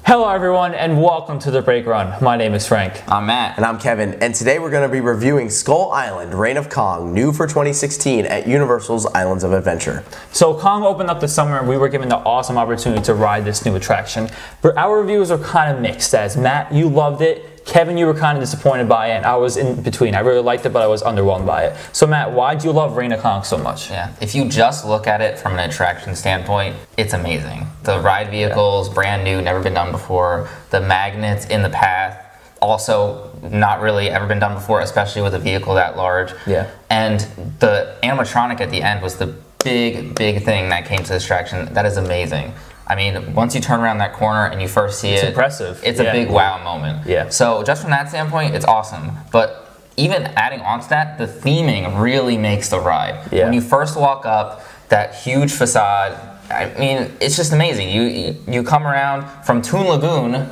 Hello everyone and welcome to The Break Run. My name is Frank. I'm Matt. And I'm Kevin. And today we're going to be reviewing Skull Island, Reign of Kong, new for 2016 at Universal's Islands of Adventure. So Kong opened up this summer and we were given the awesome opportunity to ride this new attraction. But our reviews are kind of mixed, as Matt, you loved it. Kevin, you were kind of disappointed by it, and I was in between. I really liked it, but I was underwhelmed by it. So Matt, why do you love Reign of Kong so much? Yeah, if you just look at it from an attraction standpoint, it's amazing. The ride vehicles, brand new, never been done before. The magnets in the path, also not really ever been done before, especially with a vehicle that large. Yeah. And the animatronic at the end was the big thing that came to this attraction. That is amazing. I mean, once you turn around that corner and you first see it, it's impressive. It's a big wow moment. Yeah. So just from that standpoint, it's awesome. But even adding on to that, the theming really makes the ride. Yeah. When you first walk up, that huge facade, I mean, it's just amazing. You come around from Toon Lagoon,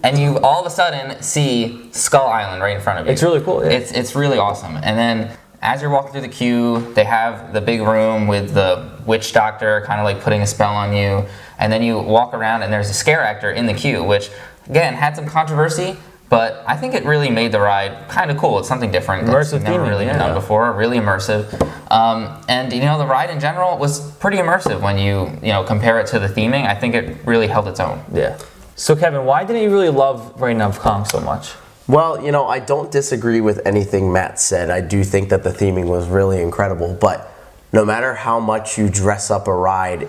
and you all of a sudden see Skull Island right in front of you. It's really cool. Yeah. It's really awesome. And then as you're walking through the queue, they have the big room with the witch doctor kind of like putting a spell on you. And then you walk around and there's a scare actor in the queue, which again had some controversy, but I think it really made the ride kind of cool. It's something different. Immersive never theming, really been done before. Really immersive. And you know, the ride in general was pretty immersive when you compare it to the theming. I think it really held its own. Yeah. So Kevin, why didn't you really love Reign of Kong so much? Well, you know, I don't disagree with anything Matt said. I do think that the theming was really incredible, but no matter how much you dress up a ride,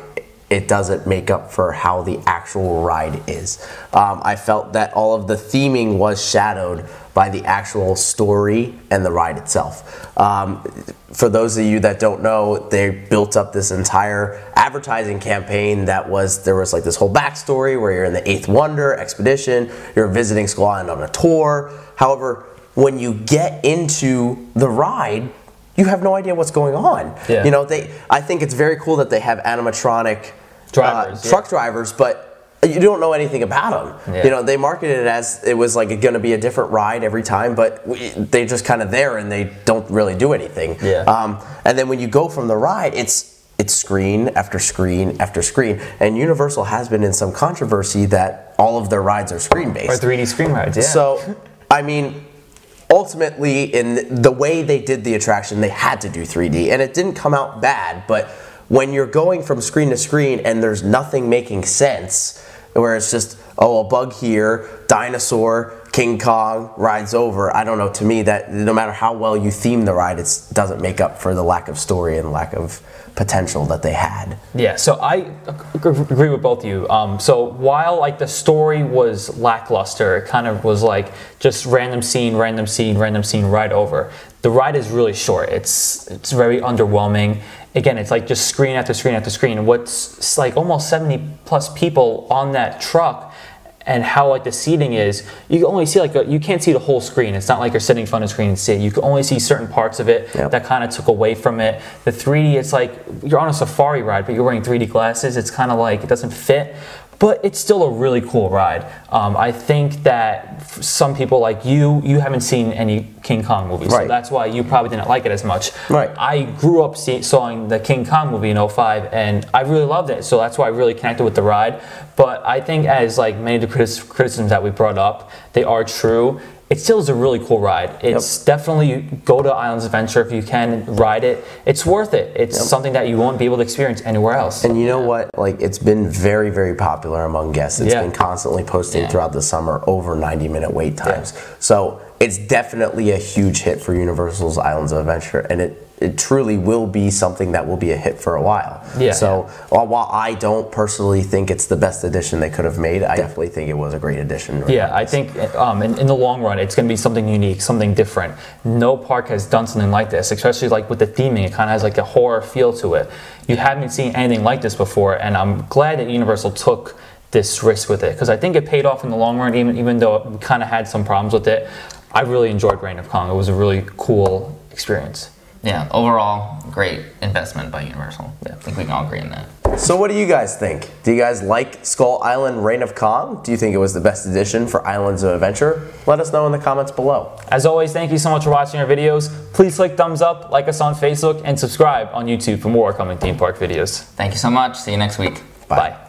it doesn't make up for how the actual ride is. I felt that all of the theming was shadowed by the actual story and the ride itself. For those of you that don't know, they built up this entire advertising campaign there was like this whole backstory where you're in the 8th Wonder expedition, you're visiting Skull Island on a tour. However, when you get into the ride, you have no idea what's going on. Yeah. You know, I think it's very cool that they have animatronic drivers, truck drivers, but you don't know anything about them. Yeah. You know, they marketed it as it was like going to be a different ride every time, but they're just kind of there and they don't really do anything. Yeah. And then when you go from the ride, it's screen after screen after screen, and Universal has been in some controversy that all of their rides are screen based. Or 3D screen rides. Yeah. So, I mean, ultimately, in the way they did the attraction, they had to do 3D, and it didn't come out bad, but when you're going from screen to screen and there's nothing making sense, where it's just, oh, a bug here, dinosaur, King Kong, ride's over, I don't know, to me, that no matter how well you theme the ride, it doesn't make up for the lack of story and lack of potential that they had. Yeah, so I agree with both of you. So while like the story was lackluster, it kind of was like just random scene, right over. The ride is really short. It's very underwhelming. Again, it's like just screen after screen after screen. What's like almost 70 plus people on that truck, and how like the seating is, you can only see like you can't see the whole screen. It's not like you're sitting in front of the screen and see it. You can only see certain parts of it. That kind of took away from it. The 3D, it's like you're on a safari ride, but you're wearing 3D glasses. It's kind of like it doesn't fit, but it's still a really cool ride. I think that some people like you haven't seen any King Kong movies, so that's why you probably didn't like it as much. Right. I grew up seeing the King Kong movie in '05, and I really loved it, so that's why I really connected with the ride. But I think as like many of the criticisms that we brought up, they are true. It still is a really cool ride. It's definitely go to Islands Adventure if you can ride it. It's worth it. It's something that you won't be able to experience anywhere else. And you know what? Like, it's been very popular among guests. It's been constantly posting throughout the summer over 90-minute wait times. So it's definitely a huge hit for Universal's Islands of Adventure, and it truly will be something that will be a hit for a while. So while I don't personally think it's the best addition they could have made, I definitely think it was a great addition. Yeah, I think in the long run, it's going to be something unique, something different. No park has done something like this, especially like with the theming. It kind of has like a horror feel to it. You haven't seen anything like this before, and I'm glad that Universal took this risk with it, because I think it paid off in the long run, even though we kind of had some problems with it. I really enjoyed Reign of Kong. It was a really cool experience. Yeah, overall, great investment by Universal. I think we can all agree on that. So what do you guys think? Do you guys like Skull Island Reign of Kong? Do you think it was the best addition for Islands of Adventure? Let us know in the comments below. As always, thank you so much for watching our videos. Please click thumbs up, like us on Facebook, and subscribe on YouTube for more upcoming theme park videos. Thank you so much. See you next week. Bye. Bye.